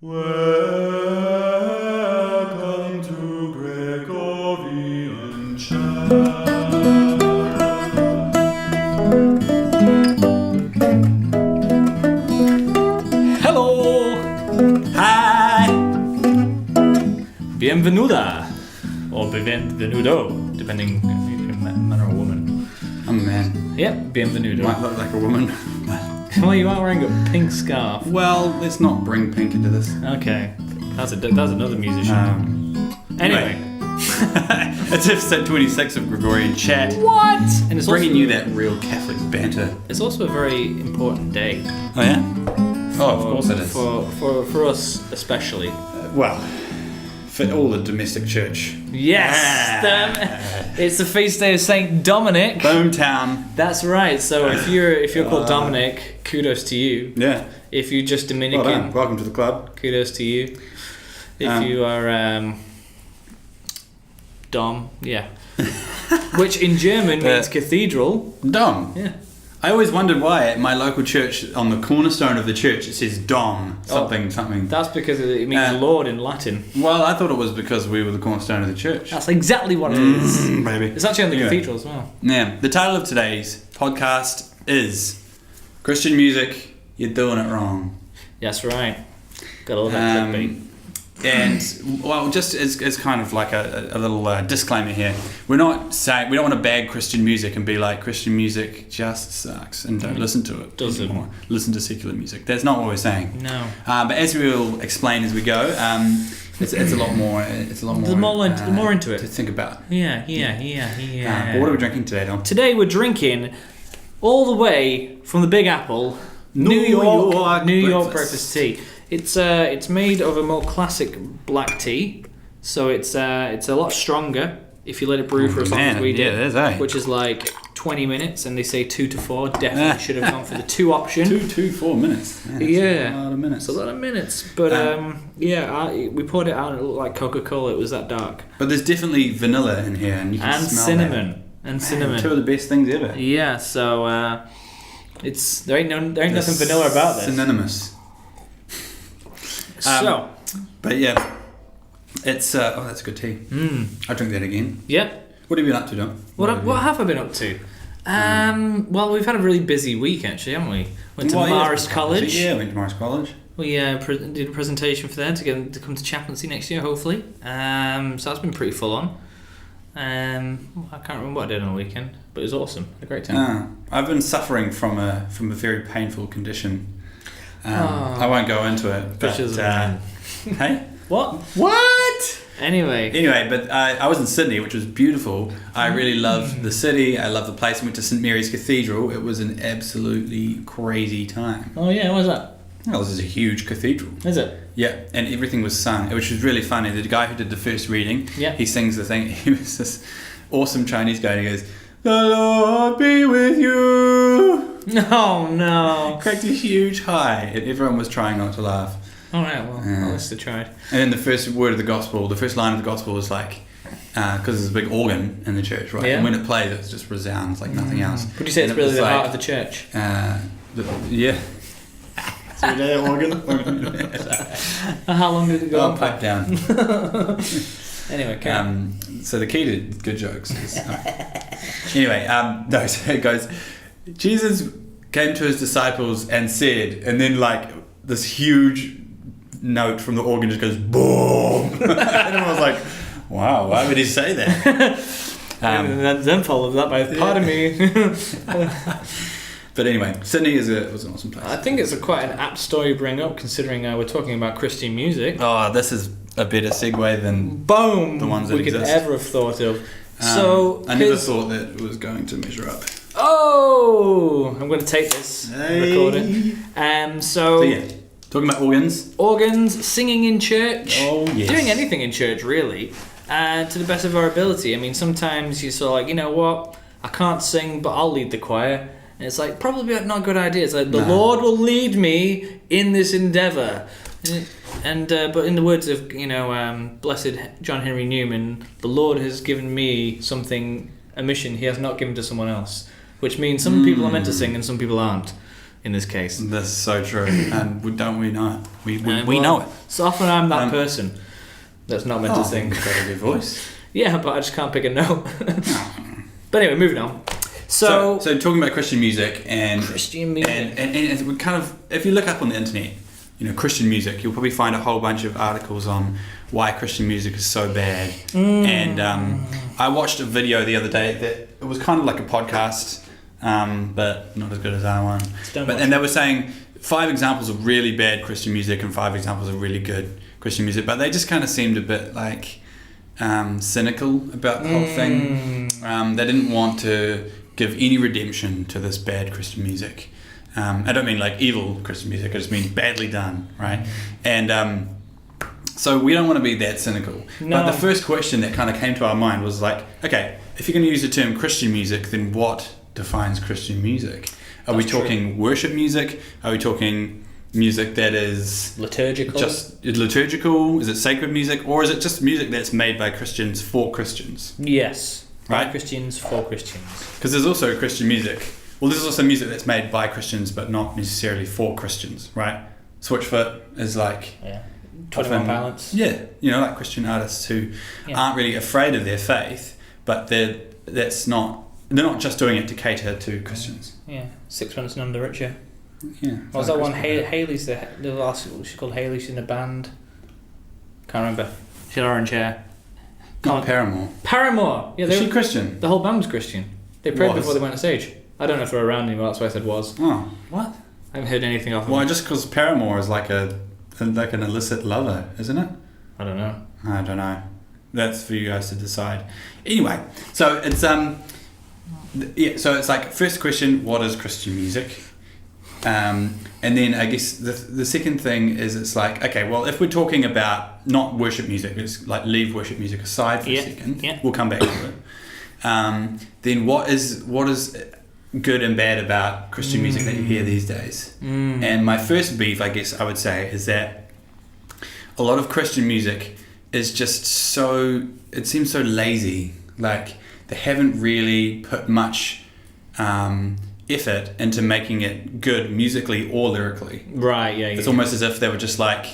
Welcome to Gregorian chat. Hello! Hi! Bienvenuda! Or bienvenudo, depending if you're a man or a woman. I'm a man. Yep, bienvenudo. Might look like a woman. Well, you are wearing a pink scarf. Well, let's not bring pink into this. Okay. That's another musician. Anyway. It's episode 26 of Gregorian Chat. What? And it's Bringing also, you that real Catholic banter. It's also a very important day. Oh yeah? Oh, of course it is. For us especially. Well, for all the domestic church. Yes! It's the feast day of Saint Dominic. Boomtown. That's right. So if you're called Dominic, kudos to you. Yeah. If you're just Dominican, Well done. Welcome to the club. kudos to you. If you are Dom, yeah. Which in German means cathedral. Dom. Yeah. I always wondered why at my local church, on the cornerstone of the church, it says Dom. Something. That's because it means Lord in Latin. Well, I thought it was because we were the cornerstone of the church. That's exactly what it is. Baby. It's actually on the Anyway. cathedral as well. Yeah. The title of today's podcast is Christian Music, You're Doing It Wrong. That's right. Got all that clickbait. And well, just as kind of like a little disclaimer here, we're not saying we don't want to bag Christian music and be like Christian music just sucks and don't listen to it. Doesn't. Or listen to secular music. That's not what we're saying. No. But as we will explain as we go, it's a lot more. It's a lot more. More into it. to think about. Yeah. But what are we drinking today, Dom? Today we're drinking all the way from the Big Apple, New York breakfast tea. It's made of a more classic black tea, so it's a lot stronger if you let it brew for as long as we did, it is, eh? which is like 20 minutes, and they say 2 to 4. Definitely should have gone for the 2 option. 4 minutes. Man, that's Yeah, a lot of minutes. It's a lot of minutes, but we poured it out and it looked like Coca-Cola. It was that dark. But there's definitely vanilla in here, and you can smell cinnamon. that. Cinnamon. Two of the best things ever. Yeah, so there ain't nothing vanilla about this. Synonymous. But yeah, it's that's a good tea. I'll drink that again. Yeah. What have you been up to, Dom? What have I been up to? Well, we've had a really busy week actually, haven't we? Went to Marist College. Yeah, went to Marist College. We did a presentation for them to get them to come to chaplaincy next year, hopefully. So that's been pretty full on. I can't remember what I did on the weekend, but it was awesome. Had a great time. I've been suffering from a very painful condition. I won't go into it. But, Pictures of hey? What? Anyway, but I was in Sydney, which was beautiful. I really loved the city. I loved the place. I went to St Mary's Cathedral. It was an absolutely crazy time. Oh yeah, what was that? Well, this is a huge cathedral. Is it? Yeah, and everything was sung, which was really funny. The guy who did the first reading, yeah, he sings the thing. He was this awesome Chinese guy, and he goes, "The Lord be with you." No. Cracked a huge high, and everyone was trying not to laugh. All right, well, at least I tried. And then the first word of the gospel, the first line of the gospel was like, because there's a big organ in the church, right? Yeah. And when it plays, it just resounds like nothing else. Would you say it's really the heart of the church? Yeah. So organ. How long did it go on? Pipe down. Anyway, okay. So the key to good jokes is... anyway, no, so it goes... Jesus came to his disciples and said, and then like this huge note from the organ just goes boom. And everyone was like, wow, why would he say that? And then followed that by pardon me. But anyway, Sydney was an awesome place. I think it's quite an apt story to bring up, considering we're talking about Christian music. Oh, this is a better segue than boom the ones that we could exist. ever have thought of. So I never thought that it was going to measure up. Oh, I'm going to take this and record it. So yeah, talking about organs, singing in church, yes. Doing anything in church really, to the best of our ability. I mean, sometimes you're sort of like, you know what, I can't sing, but I'll lead the choir. And it's like, probably not a good idea. It's like, the Lord will lead me in this endeavour. And but in the words of blessed John Henry Newman, the Lord has given me a mission he has not given to someone else, which means some people are meant to sing and some people aren't. in this case. That's so true. And don't we know it? We know it. So often I'm that person that's not meant to sing. You've got a good voice. Yeah, but I just can't pick a note. But anyway, moving on. So talking about Christian music and Christian music, and we kind of, if you look up on the internet, Christian music, you'll probably find a whole bunch of articles on why Christian music is so bad. And I watched a video the other day that it was kind of like a podcast, but not as good as our one. And they were saying 5 examples of really bad Christian music and 5 examples of really good Christian music, but they just kind of seemed a bit like cynical about the whole thing. They didn't want to give any redemption to this bad Christian music. I don't mean like evil Christian music, I just mean badly done, right? And so we don't want to be that cynical. No. But the first question that kind of came to our mind was like, okay, if you're going to use the term Christian music, then what defines Christian music? Are we talking worship music? Are we talking music that is liturgical? Just liturgical? Is it sacred music? Or is it just music that's made by Christians for Christians? Yes. Right? By Christians for Christians. Because there's also Christian music. Well, there's also music that's made by Christians but not necessarily for Christians, right? Switchfoot is like... Yeah. 21 Pilots. Yeah. Like Christian artists who aren't really afraid of their faith, but they're not just doing it to cater to Christians. Yeah. Sixpence None the Richer. Yeah. What was that one? Hayley's the last... She's called Hayley. She's in a band. Can't remember. She had orange hair. Not Paramore. Paramore! Yeah, Is she Christian? The whole band was Christian. They prayed before they went on stage. I don't know if they're around anymore, that's why I said was. Oh. What? I haven't heard anything off of Well, just because Paramore is like an illicit lover, isn't it? I don't know. I don't know. That's for you guys to decide. Anyway, so it's so it's like, first question, what is Christian music? And then I guess the second thing is, it's like, okay, well, if we're talking about not worship music, let's like leave worship music aside for a second. Yeah. We'll come back to it. Then what is good and bad about Christian music that you hear these days? And my first beef, I guess I would say, is that a lot of Christian music is just it seems so lazy. Like they haven't really put much effort into making it good musically or lyrically. Right, yeah. It's almost as if they were just like,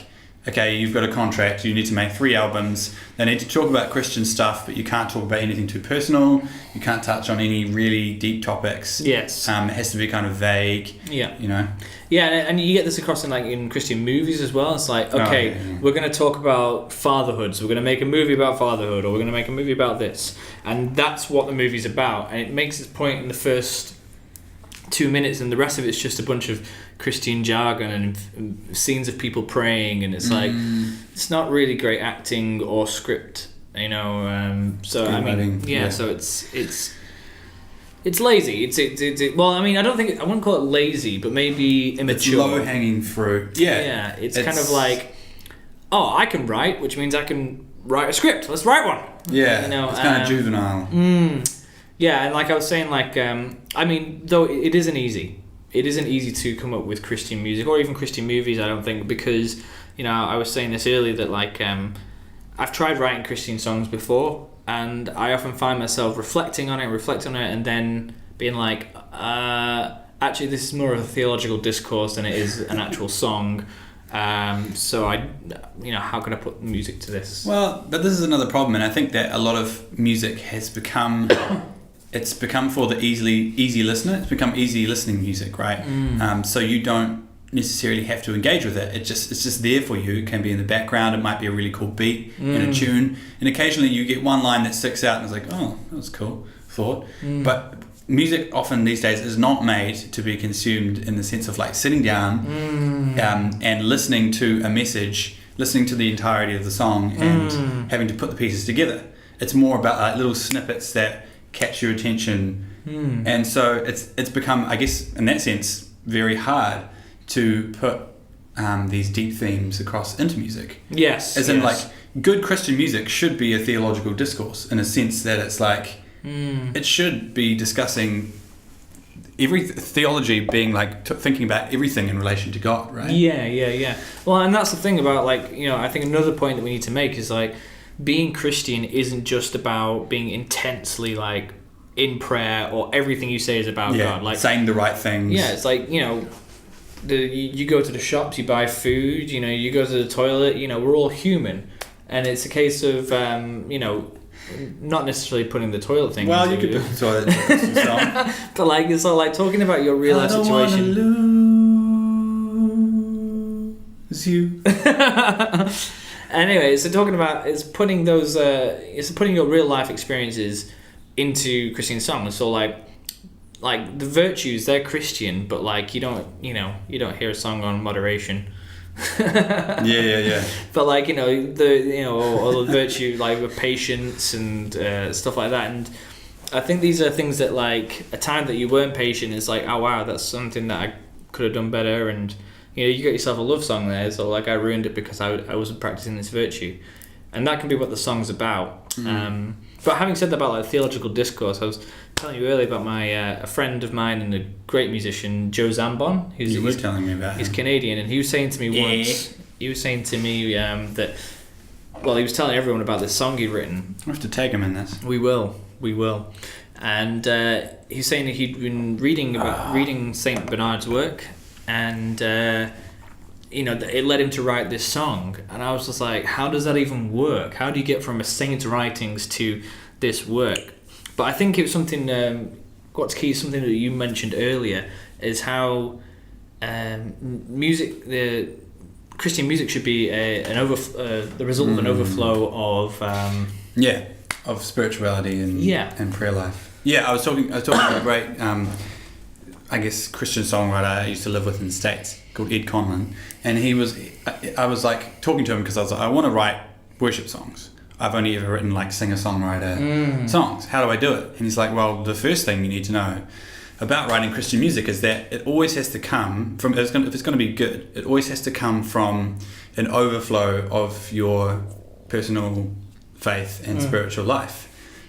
okay, you've got a contract, you need to make 3 albums, they need to talk about Christian stuff, but you can't talk about anything too personal, you can't touch on any really deep topics. Yes. It has to be kind of vague. Yeah. Yeah, and you get this across in Christian movies as well. It's like, okay, we're going to talk about fatherhood, so we're going to make a movie about fatherhood, or we're going to make a movie about this. And that's what the movie's about. And it makes its point in the first 2 minutes, and the rest of it's just a bunch of Christian jargon and scenes of people praying, and it's like, it's not really great acting or script, so I mean, so it's lazy. Well, I mean, I wouldn't call it lazy, but maybe immature. It's low hanging fruit. Yeah, it's kind of like, I can write, which means I can write a script. Let's write one. Yeah, it's kind of juvenile. Yeah, and like I was saying, like I mean, though it isn't easy. It isn't easy to come up with Christian music or even Christian movies, I don't think, because I was saying this earlier that like I've tried writing Christian songs before, and I often find myself reflecting on it, and then being like, actually, this is more of a theological discourse than it is an actual song. So I, how can I put music to this? Well, but this is another problem, and I think that a lot of music has become, it's become for the easy listener. It's become easy listening music, right? So you don't necessarily have to engage with it. It's just there for you. It can be in the background. It might be a really cool beat in a tune, and occasionally you get one line that sticks out, and it's like, oh, that was cool thought. But music often these days is not made to be consumed in the sense of like sitting down and listening to a message, listening to the entirety of the song and having to put the pieces together. It's more about like little snippets that catch your attention. And so it's become, I guess, in that sense, very hard to put these deep themes across into music. Yes. As in like good Christian music should be a theological discourse in a sense that it's like, it should be discussing every theology, being like thinking about everything in relation to God, right? Yeah. Well, and that's the thing about like, I think another point that we need to make is like being Christian isn't just about being intensely like in prayer or everything you say is about God. Like saying the right things. Yeah, it's like, you go to the shops, you buy food, you go to the toilet, we're all human. And it's a case of, not necessarily putting the toilet thing Well, into you could put the toilet into the song. But like, it's all like talking about your real life situation. I don't wanna lose you. Anyway, so talking about it's putting your real life experiences into Christian songs. So like the virtues, they're Christian, but like you don't hear a song on moderation. yeah. But like or the virtue like with patience and stuff like that. And I think these are things that like a time that you weren't patient is like, oh wow, that's something that I could have done better. And you got yourself a love song there, so like I ruined it because I wasn't practicing this virtue, and that can be what the song's about. But having said that about like theological discourse, I was telling you earlier about my a friend of mine and a great musician, Joe Zambon. You were telling me about him. He's Canadian, and he was saying to me once. He was saying to me that, well, he was telling everyone about this song he'd written. We have to tag him in this. We will. And he's saying that he'd been reading Saint Bernard's work, and it led him to write this song. And I was just like, how does that even work? How do you get from a saint's writings to this work? But I think it was something. What's key is something that you mentioned earlier is how music, the Christian music, should be the result of an overflow of of spirituality and prayer life. I was talking about a great I guess Christian songwriter I used to live with in the States called Ed Conlon, and I was like talking to him because I was like, I want to write worship songs. I've only ever written like singer-songwriter songs. How do I do it? And he's like, well, the first thing you need to know about writing Christian music is that it always has to come from, if it's going to be good, it always has to come from an overflow of your personal faith and spiritual life.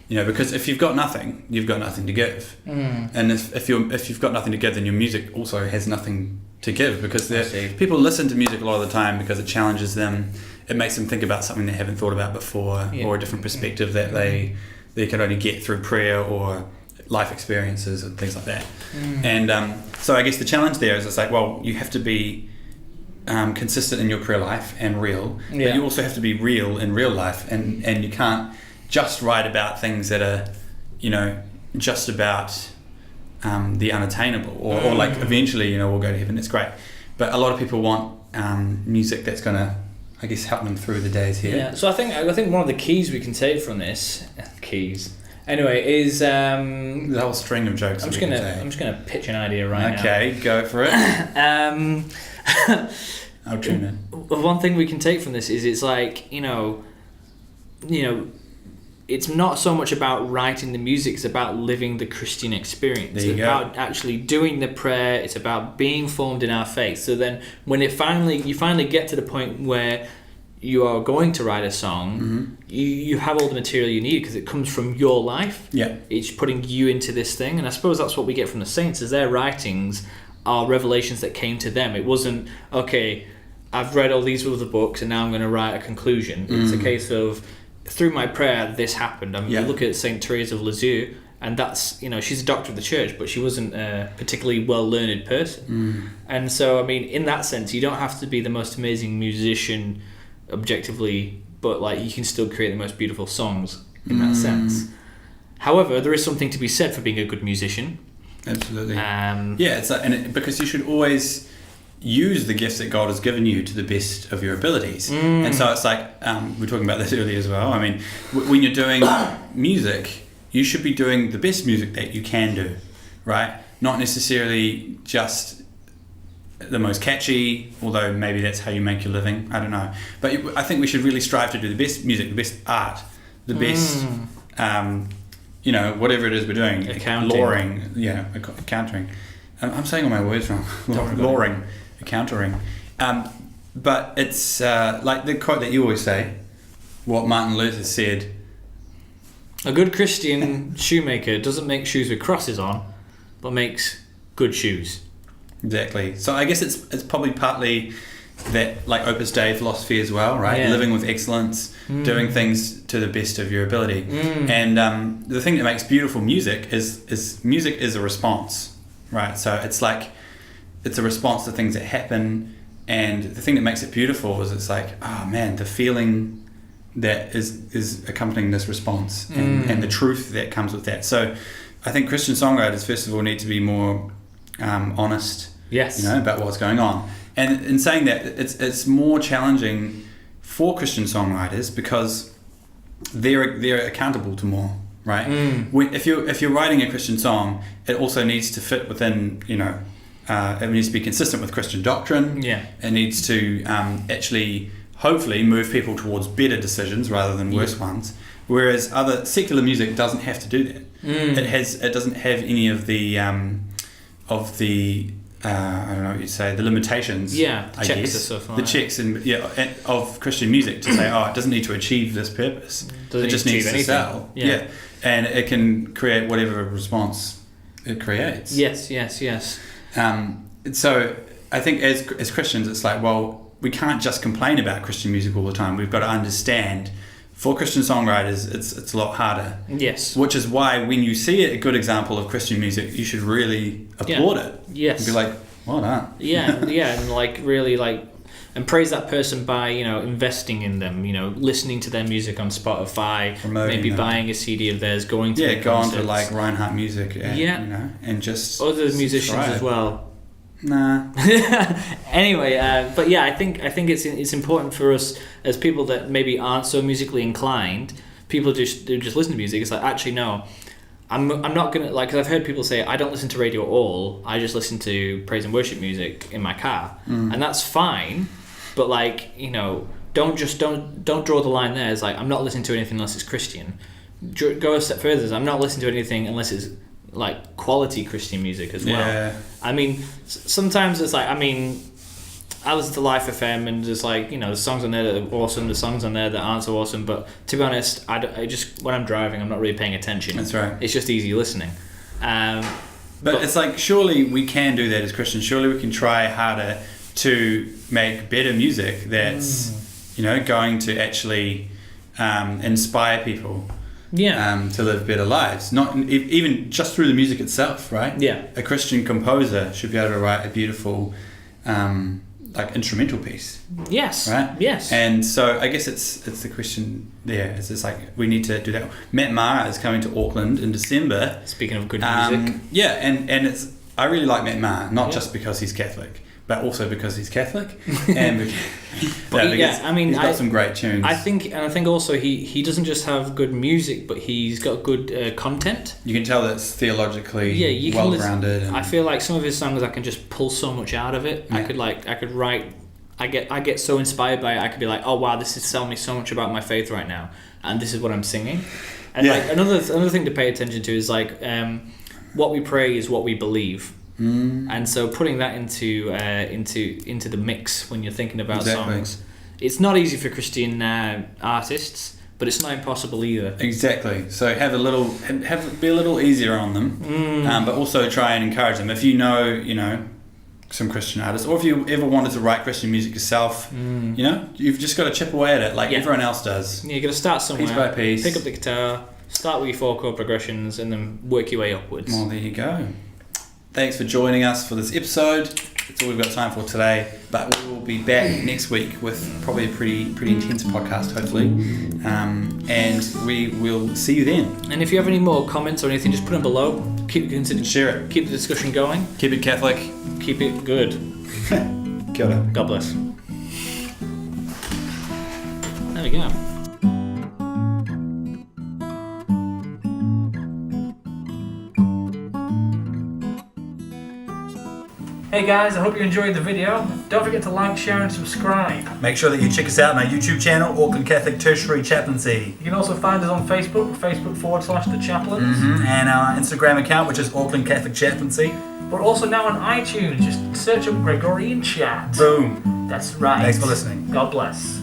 Because if you've got nothing, you've got nothing to give. And if you've got nothing to give, then your music also has nothing to give, because people listen to music a lot of the time because it challenges them. It makes them think about something they haven't thought about before, or a different perspective that they can only get through prayer or life experiences and things like that. And so I guess the challenge there is, it's like, well, you have to be consistent in your prayer life and real, but you also have to be real in real life, and you can't just write about things that are, just about the unattainable, or like eventually, we'll go to heaven. It's great, but a lot of people want music that's gonna, I guess, help them through the days here. Yeah. So I think one of the keys we can take from this anyway is the whole string of jokes. I'm just gonna pitch an idea right now. Okay, go for it. I'll tune in. One thing we can take from this is it's like it's not so much about writing the music, it's about living the Christian experience. It's about actually doing the prayer, it's about being formed in our faith. So then when you finally get to the point where you are going to write a song, you have all the material you need because it comes from your life. It's putting you into this thing. And I suppose that's what we get from the saints, is their writings are revelations that came to them. It wasn't, okay, I've read all these other books and now I'm going to write a conclusion. It's a case of, through my prayer, this happened. I mean, you look at Saint Therese of Lisieux, and that's, she's a doctor of the church, but she wasn't a particularly well-learned person. And so, I mean, in that sense, you don't have to be the most amazing musician objectively, but like you can still create the most beautiful songs in that sense. However, there is something to be said for being a good musician. Absolutely. It's like, because you should always use the gifts that God has given you to the best of your abilities. And so it's like, we were talking about this earlier as well. I mean, when you're doing music, you should be doing the best music that you can do, right? Not necessarily just the most catchy, although maybe that's how you make your living. I don't know. But I think we should really strive to do the best music, the best art, the best, whatever it is we're doing. Accounting. Accounting. I'm saying all my words wrong. Luring. Countering, but it's like the quote that you always say, what Martin Luther said: a good Christian shoemaker doesn't make shoes with crosses on, but makes good shoes. Exactly. So I guess it's probably partly that, like, Opus Dei philosophy as well, right? Living with excellence, doing things to the best of your ability. And the thing that makes beautiful music is music is a response, right? So it's like, it's a response to things that happen, and the thing that makes it beautiful is it's like, oh man, the feeling that is accompanying this response, and the truth that comes with that. So I think Christian songwriters, first of all, need to be more honest, about what's going on. And in saying that, it's more challenging for Christian songwriters because they're accountable to more, right? If you're writing a Christian song, it also needs to fit within, it needs to be consistent with Christian doctrine. Yeah. It needs to actually, hopefully, move people towards better decisions rather than worse ones. Whereas other secular music doesn't have to do that. It doesn't have any of the I don't know what you'd say, the limitations. Yeah, the I checks guess. and stuff like the that. checks of Christian music to say, it doesn't need to achieve this purpose. It just needs to sell. Yeah. And it can create whatever response it creates. Yes. So I think as Christians, it's like, well, we can't just complain about Christian music all the time. We've got to understand. For Christian songwriters, it's a lot harder. Yes. Which is why when you see a good example of Christian music, you should really applaud it. Yes. And be like, well done. And really and praise that person by, investing in them, listening to their music on Spotify, Promoting maybe them. Buying a CD of theirs, going to their go on to concerts. Reinhardt Music and, and just other musicians as well. Nah. Anyway, but yeah, I think it's important for us as people that maybe aren't so musically inclined, people who just listen to music. It's like, actually no, I'm not gonna, like, because I've heard people say I don't listen to radio at all. I just listen to praise and worship music in my car, and that's fine. But don't draw the line there. It's like, I'm not listening to anything unless it's Christian. Go a step further. I'm not listening to anything unless it's like quality Christian music as well. Yeah. I mean, sometimes it's like, I listen to Life FM and there's like, there's songs on there that are awesome, there's songs on there that aren't so awesome, but to be honest, I just, when I'm driving, I'm not really paying attention. That's right. It's just easy listening. But it's like, surely we can do that as Christians. Surely we can try harder to make better music that's, going to actually inspire people. To live better lives, not even just through the music itself, right? Yeah. A Christian composer should be able to write a beautiful, instrumental piece. Yes. Right. Yes. And so I guess it's the question there. It's just like, we need to do that. Matt Maher is coming to Auckland in December. Speaking of good music. And it's, I really like Matt Maher, not just because he's Catholic, but also because he's Catholic, and he's got some great tunes. I think also he doesn't just have good music, but he's got good content. You can tell that's theologically well-grounded. I feel like some of his songs, I can just pull so much out of it. Yeah. I could write. I get so inspired by it. I could be like, oh wow, this is telling me so much about my faith right now, and this is what I'm singing. And another thing to pay attention to is what we pray is what we believe. And so putting that into the mix when you're thinking about songs, it's not easy for Christian artists, but it's not impossible either. Exactly. So be a little easier on them, but also try and encourage them. If you know some Christian artists, or if you ever wanted to write Christian music yourself, you've just got to chip away at it like everyone else does. Yeah, you got to start somewhere. Piece by piece. Pick up the guitar, start with your 4 chord progressions, and then work your way upwards. Well, there you go. Thanks for joining us for this episode. That's all we've got time for today. But we will be back next week with probably a pretty intense podcast, hopefully. And we will see you then. And if you have any more comments or anything, just put them below. Share it. Keep the discussion going. Keep it Catholic. Keep it good. Kia ora. God bless. There we go. Hey guys, I hope you enjoyed the video. Don't forget to like, share and subscribe. Make sure that you check us out on our YouTube channel, Auckland Catholic Tertiary Chaplaincy. You can also find us on Facebook.com/The Chaplains. And our Instagram account, which is Auckland Catholic Chaplaincy. We're also now on iTunes. Just search up Gregorian Chat. Boom. That's right. Thanks for listening. God bless.